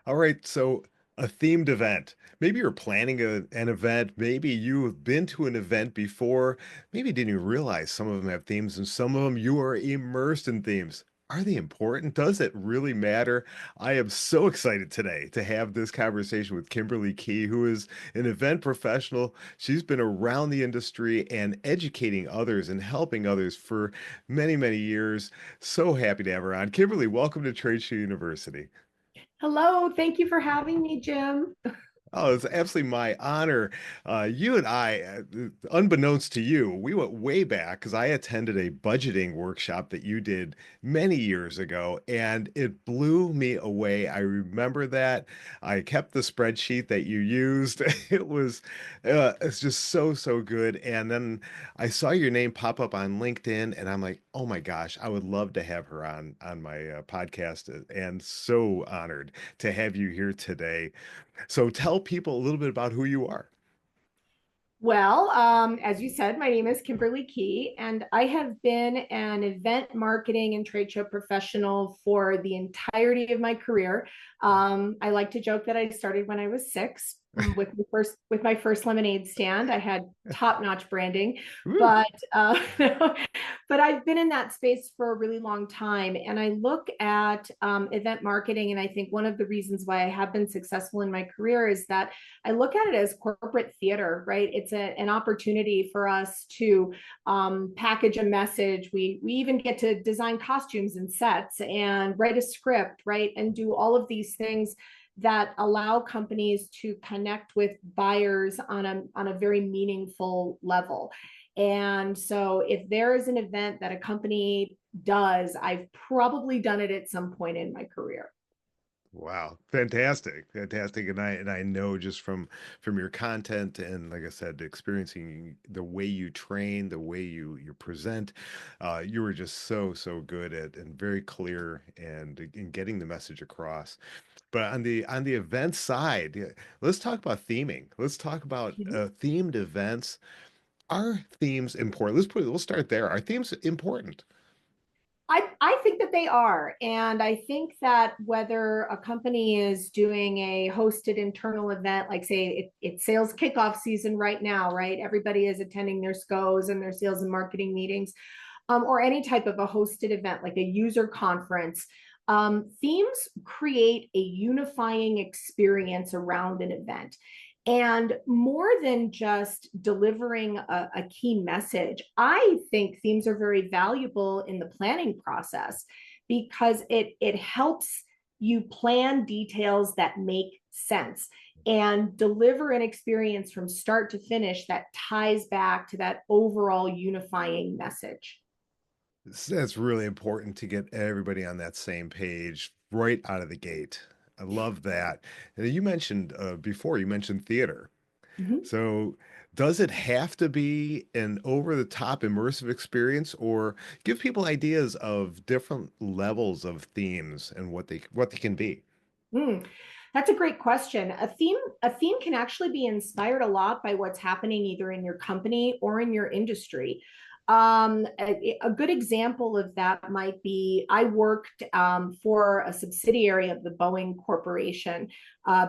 All right, so a themed event. Maybe you're planning an event. Maybe you've been to an event before. Maybe you didn't even realize some of them have themes, and some of them you are immersed in themes. Are they important? Does it really matter? I am so excited today to have this conversation with Kimberly Kee, who is an event professional. She's been around the industry and educating others and helping others for many, many years. So happy to have her on. Kimberly, welcome to Tradeshow University. Hello, thank you for having me, Jim. Oh, it's absolutely my honor. You and I, unbeknownst to you, we went way back because I attended a budgeting workshop that you did many years ago, and it blew me away. I remember that. I kept the spreadsheet that you used. It's just so, so good. And then I saw your name pop up on LinkedIn, and I'm like, oh my gosh, I would love to have her on my podcast, and so honored to have you here today. So tell people a little bit about who you are. Well, as you said, my name is Kimberly Kee, and I have been an event marketing and trade show professional for the entirety of my career. I like to joke that I started when I was six with my first lemonade stand. I had top-notch branding, Woo. but but I've been in that space for a really long time, and I look at event marketing, and I think one of the reasons why I have been successful in my career is that I look at it as corporate theater, right? It's an opportunity for us to package a message. We even get to design costumes and sets and write a script, right? And do all of these things that allow companies to connect with buyers on a very meaningful level. And so if there is an event that a company does, I've probably done it at some point in my career. Wow, fantastic, fantastic, and I know just from your content and like I said, experiencing the way you train, the way you present, you were just so so good at and very clear and in getting the message across. But on the event side, yeah, let's talk about theming. Let's talk about themed events. Are themes important? We'll start there. Are themes important? I think that they are. And I think that whether a company is doing a hosted internal event, like say it's sales kickoff season right now, right? Everybody is attending their SCOs and their sales and marketing meetings, or any type of a hosted event, like a user conference. Themes create a unifying experience around an event. And more than just delivering a key message, I think themes are very valuable in the planning process because it helps you plan details that make sense and deliver an experience from start to finish that ties back to that overall unifying message. That's really important to get everybody on that same page right out of the gate. I love that. And you mentioned before, you mentioned theater. Mhm. So, does it have to be an over-the-top immersive experience, or give people ideas of different levels of themes and what they can be? Mm, that's a great question. A theme can actually be inspired a lot by what's happening either in your company or in your industry. A good example of that might be I worked for a subsidiary of the Boeing Corporation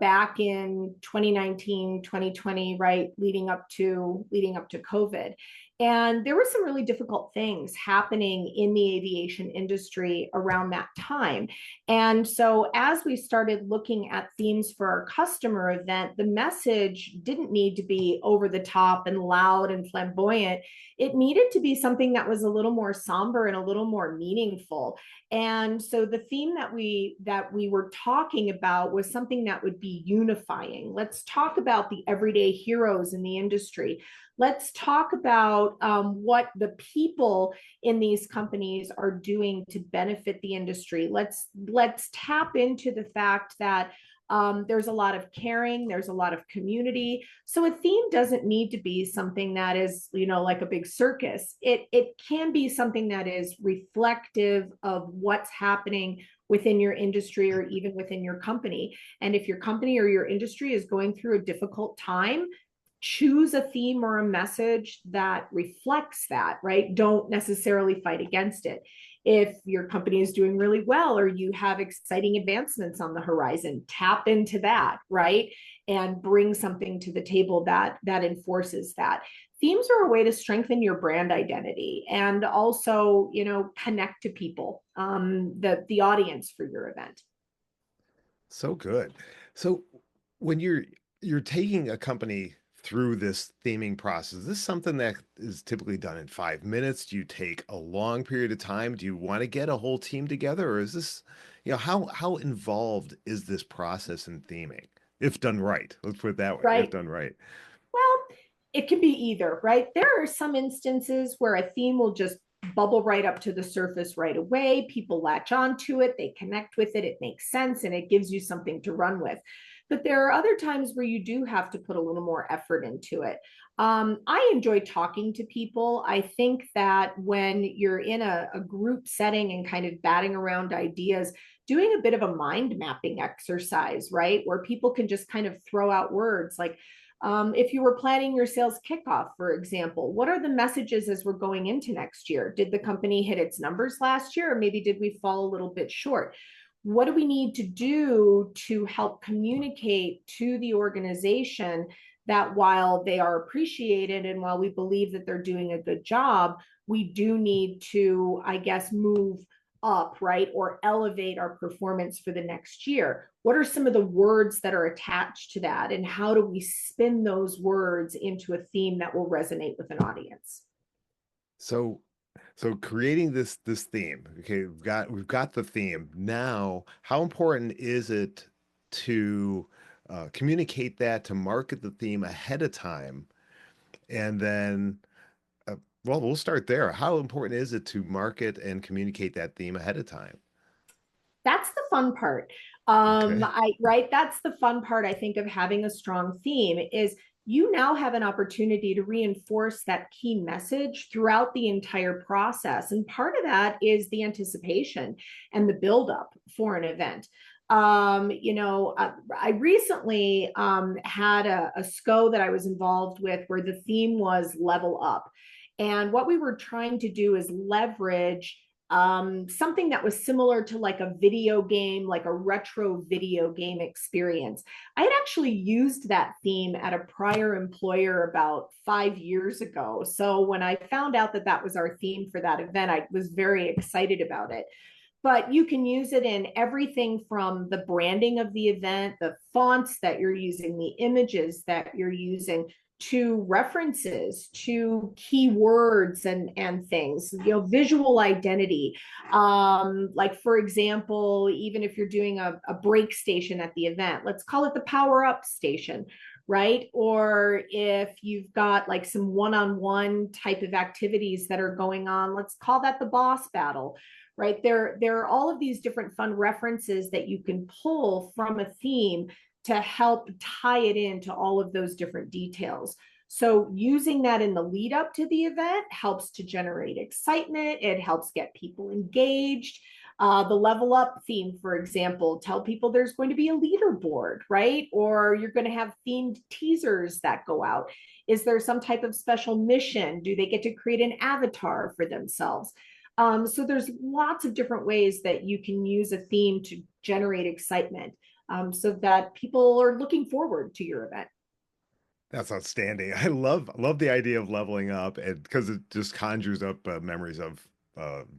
back in 2019, 2020, right, leading up to COVID. And there were some really difficult things happening in the aviation industry around that time. And so, as we started looking at themes for our customer event, the message didn't need to be over the top and loud and flamboyant. It needed to be something that was a little more somber and a little more meaningful. And so, the theme that we were talking about was something that would be unifying. Let's talk about the everyday heroes in the industry. Let's talk about what the people in these companies are doing to benefit the industry. Let's tap into the fact that there's a lot of caring, there's a lot of community. So a theme doesn't need to be something that is, like a big circus. It can be something that is reflective of what's happening within your industry or even within your company. And if your company or your industry is going through a difficult time, choose a theme or a message that reflects that, right? Don't necessarily fight against it. If your company is doing really well or you have exciting advancements on the horizon, tap into that, right? And bring something to the table that enforces that. Themes are a way to strengthen your brand identity and also, connect to people, the audience for your event. So good. So when you're taking a company through this theming process, is this something that is typically done in 5 minutes? Do you take a long period of time? Do you want to get a whole team together, or is this, how involved is this process in theming? If done right, let's put it that way. If Right. done right. Well, it can be either, right? There are some instances where a theme will just bubble right up to the surface right away. People latch onto it, they connect with it, it makes sense, and it gives you something to run with. But there are other times where you do have to put a little more effort into it. I enjoy talking to people. I think that when you're in a group setting and kind of batting around ideas, doing a bit of a mind mapping exercise, right? Where people can just kind of throw out words like, if you were planning your sales kickoff, for example, what are the messages as we're going into next year? Did the company hit its numbers last year, or maybe did we fall a little bit short? What do we need to do to help communicate to the organization that while they are appreciated and while we believe that they're doing a good job, we do need to, I guess, move up, right? Or elevate our performance for the next year. What are some of the words that are attached to that? And how do we spin those words into a theme that will resonate with an audience? So so creating this theme, okay, we've got the theme. Now, how important is it to communicate that, to market the theme ahead of time? And then, well, we'll start there. How important is it to market and communicate that theme ahead of time? That's the fun part. Okay. I right, that's the fun part, I think, of having a strong theme is you now have an opportunity to reinforce that key message throughout the entire process. And part of that is the anticipation and the buildup for an event. I recently had a SCO that I was involved with where the theme was level up. And what we were trying to do is leverage something that was similar to like a video game, like a retro video game experience. I had actually used that theme at a prior employer about 5 years ago. So when I found out that that was our theme for that event, I was very excited about it. But you can use it in everything from the branding of the event, the fonts that you're using, the images that you're using, to references to keywords and things, visual identity. Like for example, even if you're doing a break station at the event, let's call it the power up station, right? Or if you've got like some one-on-one type of activities that are going on, let's call that the boss battle, right? There are all of these different fun references that you can pull from a theme to help tie it into all of those different details. So using that in the lead up to the event helps to generate excitement. It helps get people engaged. The level up theme, for example, tell people there's going to be a leaderboard, right? Or you're going to have themed teasers that go out. Is there some type of special mission? Do they get to create an avatar for themselves? So there's lots of different ways that you can use a theme to generate excitement, so that people are looking forward to your event. That's outstanding. I love the idea of leveling up, and because it just conjures up memories of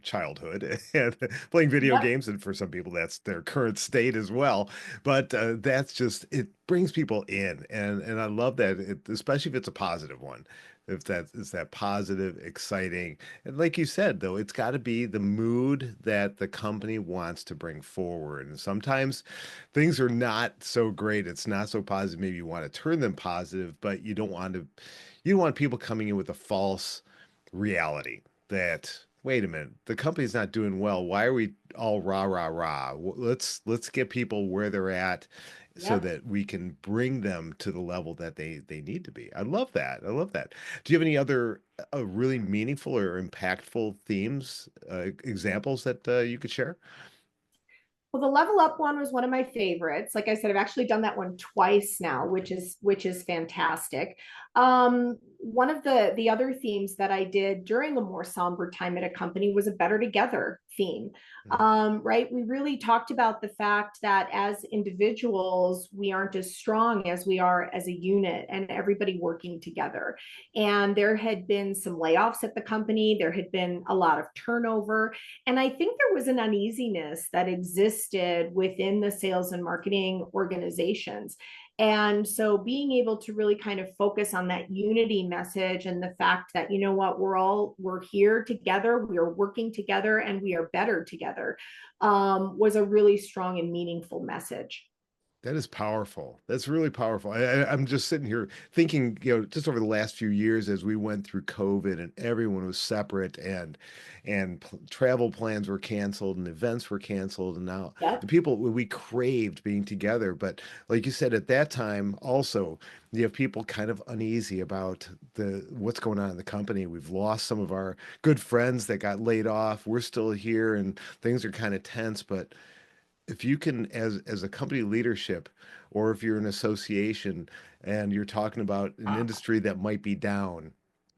childhood and playing video Yep. games, and for some people that's their current state as well. But that's just it brings people in, and I love that, especially if it's a positive one. If that is that positive, exciting, and like you said, though, it's got to be the mood that the company wants to bring forward. And sometimes things are not so great. It's not so positive. Maybe you want to turn them positive, but you don't want people coming in with a false reality that, wait a minute, the company's not doing well. Why are we all rah, rah, rah? Let's get people where they're at so Yep. that we can bring them to the level that they need to be. I love that. I love that. Do you have any other really meaningful or impactful themes, examples that you could share? Well, the level up one was one of my favorites. Like I said, I've actually done that one twice now, which is fantastic. One of the other themes that I did during a more somber time at a company was a better together theme. Mm. Right, we really talked about the fact that as individuals we aren't as strong as we are as a unit, and everybody working together. And there had been some layoffs at the company, there had been a lot of turnover, and I think there was an uneasiness that existed within the sales and marketing organizations. And so being able to really kind of focus on that unity message and the fact that, you know what, we're here together, we are working together, and we are better together, was a really strong and meaningful message. That is powerful. That's really powerful. I'm just sitting here thinking, just over the last few years as we went through COVID and everyone was separate and travel plans were canceled and events were canceled and now Yep. the people we craved being together. But like you said, at that time also you have people kind of uneasy about the what's going on in the company. We've lost some of our good friends that got laid off. We're still here and things are kind of tense, but if you can as a company leadership or if you're an association and you're talking about an industry that might be down,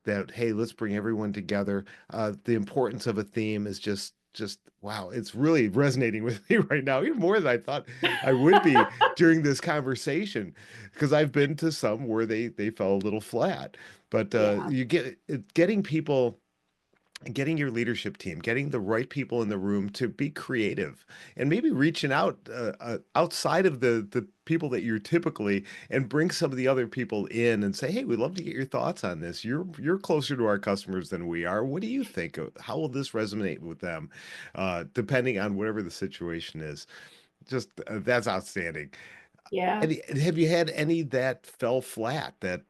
that hey, let's bring everyone together. The importance of a theme is just wow, it's really resonating with me right now, even more than I thought I would be during this conversation, because I've been to some where they fell a little flat. But Yeah. you get getting people, getting your leadership team, getting the right people in the room to be creative and maybe reaching out outside of the people that you're typically, and bring some of the other people in and say, hey, we'd love to get your thoughts on this. You're closer to our customers than we are. What do you think of, how will this resonate with them? Depending on whatever the situation is. Just that's outstanding. Yeah. And have you had any that fell flat, that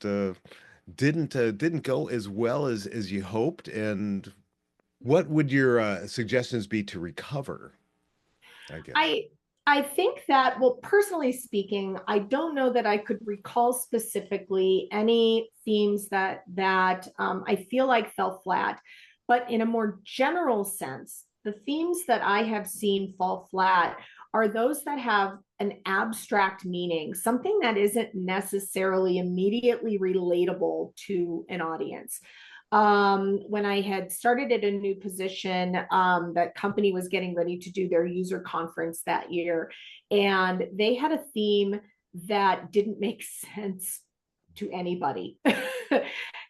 didn't go as well as you hoped? And what would your suggestions be to recover, I guess? I I think that, well, personally speaking, I don't know that I could recall specifically any themes that I feel like fell flat, but in a more general sense, the themes that I have seen fall flat are those that have an abstract meaning, something that isn't necessarily immediately relatable to an audience. When I had started at a new position, that company was getting ready to do their user conference that year, and they had a theme that didn't make sense to anybody.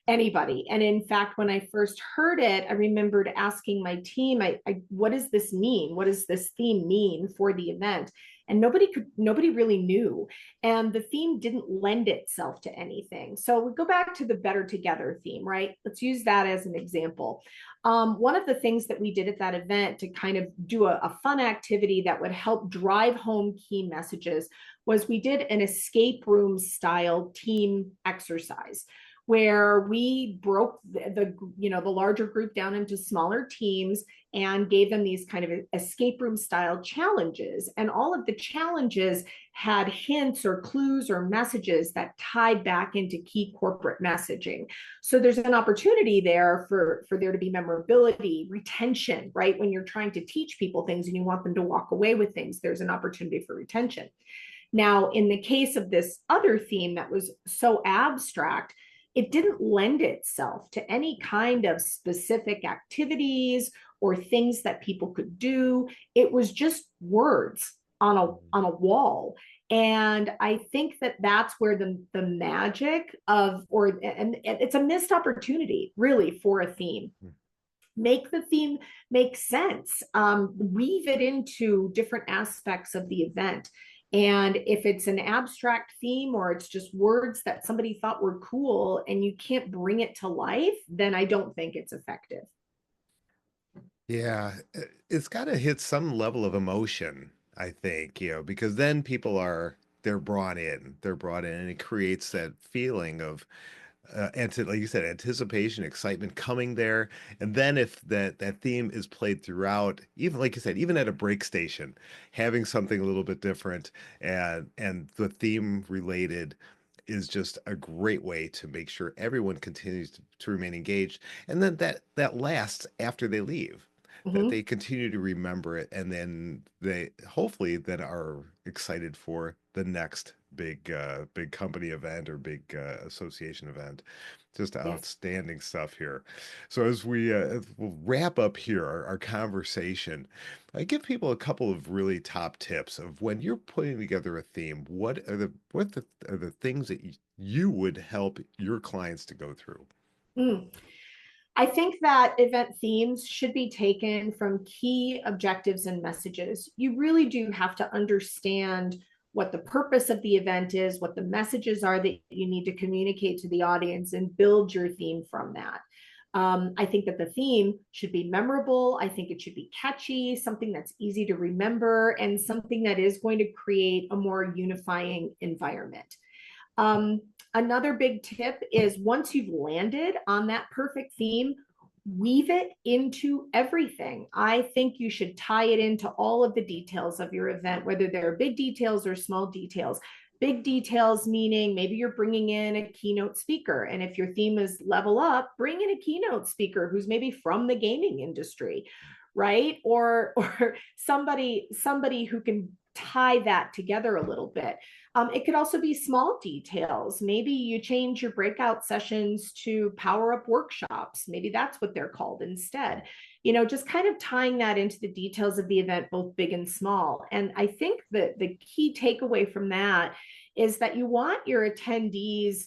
Anybody. And in fact, when I first heard it, I remembered asking my team, what does this mean? What does this theme mean for the event? And nobody really knew. And the theme didn't lend itself to anything. So we go back to the better together theme, right? Let's use that as an example. One of the things that we did at that event to kind of do a fun activity that would help drive home key messages was we did an escape room style team exercise where we broke the larger group down into smaller teams and gave them these kind of escape room style challenges, and all of the challenges had hints or clues or messages that tied back into key corporate messaging. So there's an opportunity there for there to be memorability, retention, right? When you're trying to teach people things and you want them to walk away with things, there's an opportunity for retention. Now, in the case of this other theme that was so abstract, it didn't lend itself to any kind of specific activities or things that people could do. It was just words on a wall. And I think that that's where the magic of, or and it's a missed opportunity really for a theme. Make the theme make sense, weave it into different aspects of the event. And if it's an abstract theme or it's just words that somebody thought were cool and you can't bring it to life, then I don't think it's effective. Yeah, it's got to hit some level of emotion, I think, because then people they're brought in, and it creates that feeling of like you said, anticipation, excitement coming there. And then if that theme is played throughout, even like you said, even at a break station, having something a little bit different and the theme related is just a great way to make sure everyone continues to remain engaged. And then that lasts after they leave, that Mm-hmm. they continue to remember it, and then they hopefully then are excited for the next big company event or big association event. Just Yes. outstanding stuff here. So as we'll wrap up here our conversation, I give people a couple of really top tips of when you're putting together a theme. What are the things that you would help your clients to go through? Mm. I think that event themes should be taken from key objectives and messages. You really do have to understand what the purpose of the event is, what the messages are that you need to communicate to the audience, and build your theme from that. I think that the theme should be memorable. I think it should be catchy, something that's easy to remember, and something that is going to create a more unifying environment. Um, Another big tip is once you've landed on that perfect theme, weave it into everything. I think you should tie it into all of the details of your event, whether they're big details or small details. Big details meaning maybe you're bringing in a keynote speaker. And if your theme is level up, bring in a keynote speaker who's maybe from the gaming industry, right? Or somebody who can tie that together a little bit. It could also be small details. Maybe you change your breakout sessions to power up workshops. Maybe that's what they're called instead. Just kind of tying that into the details of the event, both big and small. And I think that the key takeaway from that is that you want your attendees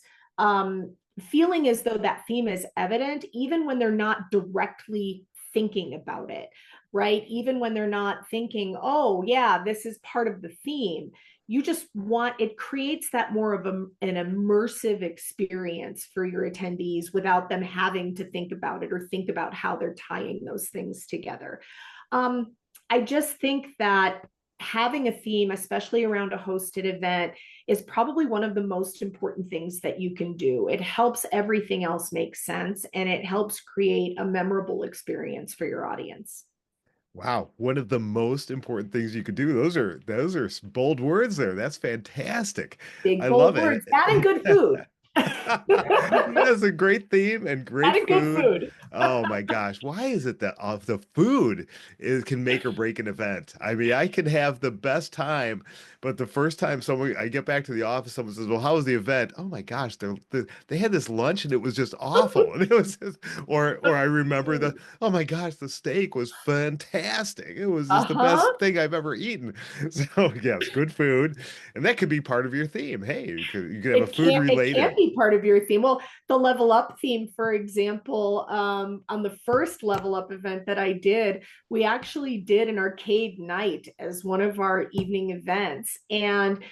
feeling as though that theme is evident, even when they're not directly thinking about it, right? Even when they're not thinking, oh, yeah, this is part of the theme. You just want it creates that more of an immersive experience for your attendees without them having to think about it or think about how they're tying those things together. I just think that having a theme, especially around a hosted event, is probably one of the most important things that you can do. It helps everything else make sense and it helps create a memorable experience for your audience. Wow, one of the most important things you could do. Those are bold words there. That's fantastic. Big, I love bold words. That and it. good food. That's a great theme and That great and good food. food. Oh my gosh, why is it that of the food can make or break an event? I mean, I can have the best time, but the first time someone I get back to the office, someone says, "Well, how was the event?" Oh my gosh, they had this lunch and it was just awful. And it was just, or I remember oh my gosh, the steak was fantastic. It was just the best Uh-huh. thing I've ever eaten. So yes, good food, and that could be part of your theme. Hey, you could have a food It can related. be part of your theme. Well, the level up theme, for example, on the first level up event that I did, we actually did an arcade night as one of our evening events. And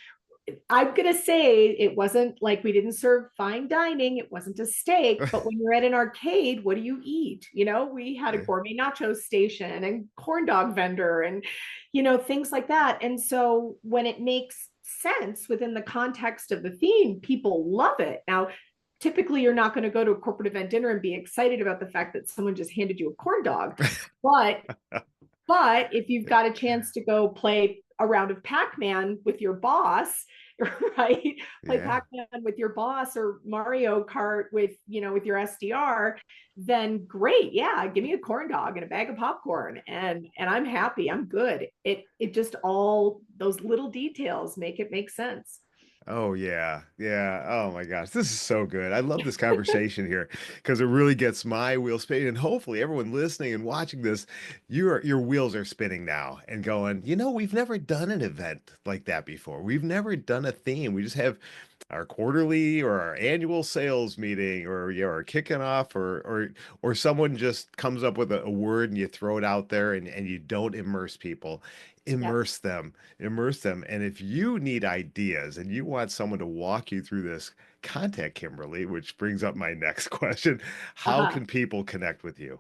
I'm going to say it wasn't like we didn't serve fine dining. It wasn't a steak, but when you're at an arcade, what do you eat? We had a gourmet nacho station and corn dog vendor and, things like that. And so when it makes sense within the context of the theme, people love it. Now, typically you're not going to go to a corporate event dinner and be excited about the fact that someone just handed you a corn dog. But but if you've got a chance to go play a round of Pac-Man with your boss, right? Play Yeah. Pac-Man with your boss or Mario Kart with your SDR, then great. Yeah, give me a corn dog and a bag of popcorn and I'm happy. I'm good. It just all those little details make it make sense. Oh yeah. Yeah. Oh my gosh. This is so good. I love this conversation here because it really gets my wheels spinning. And hopefully everyone listening and watching this, your wheels are spinning now and going, we've never done an event like that before. We've never done a theme. We just have our quarterly or our annual sales meeting or our kicking off or someone just comes up with a word and you throw it out there and you don't immerse people. Yep. Immerse them. And if you need ideas and you want someone to walk you through this, contact Kimberly, which brings up my next question. How Uh-huh. can people connect with you?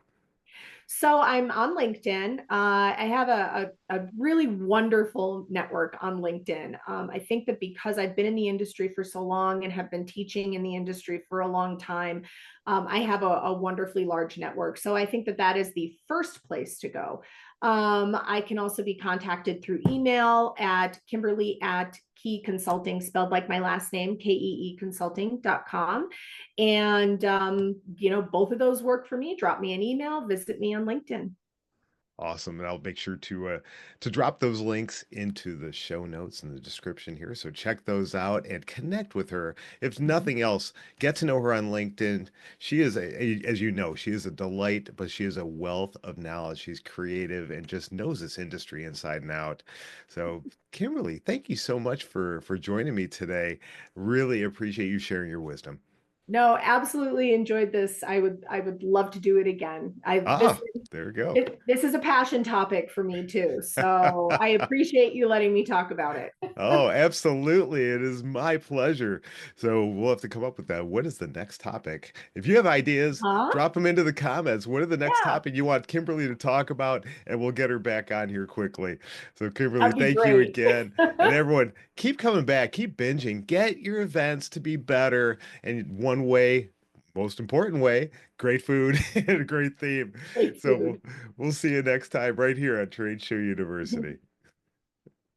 So I'm on LinkedIn. I have a really wonderful network on LinkedIn. I think that because I've been in the industry for so long and have been teaching in the industry for a long time, I have a wonderfully large network. So I think that that is the first place to go. I can also be contacted through email at Kimberly at Key Consulting, spelled like my last name, KEE consulting.com. And, both of those work for me. Drop me an email, visit me on LinkedIn. Awesome. And I'll make sure to drop those links into the show notes and the description here. So check those out and connect with her. If Mhm. nothing else, get to know her on LinkedIn. She is as you know, she is a delight, but she is a wealth of knowledge. She's creative and just knows this industry inside and out. So Kimberly, thank you so much for joining me today. Really appreciate you sharing your wisdom. No, absolutely enjoyed this. I would love to do it again. I this Ah, there we go. this is a passion topic for me too. So I appreciate you letting me talk about it. Oh, absolutely. It is my pleasure. So we'll have to come up with that. What is the next topic? If you have ideas, Huh? drop them into the comments. What are the next Yeah, topic you want Kimberly to talk about? And we'll get her back on here quickly. So, Kimberly, that'd be thank you great. again. And everyone, keep coming back, keep binging, get your events to be better. And one way, most important way, great food and a great theme. Great So food. we'll see you next time right here on Trade Show University.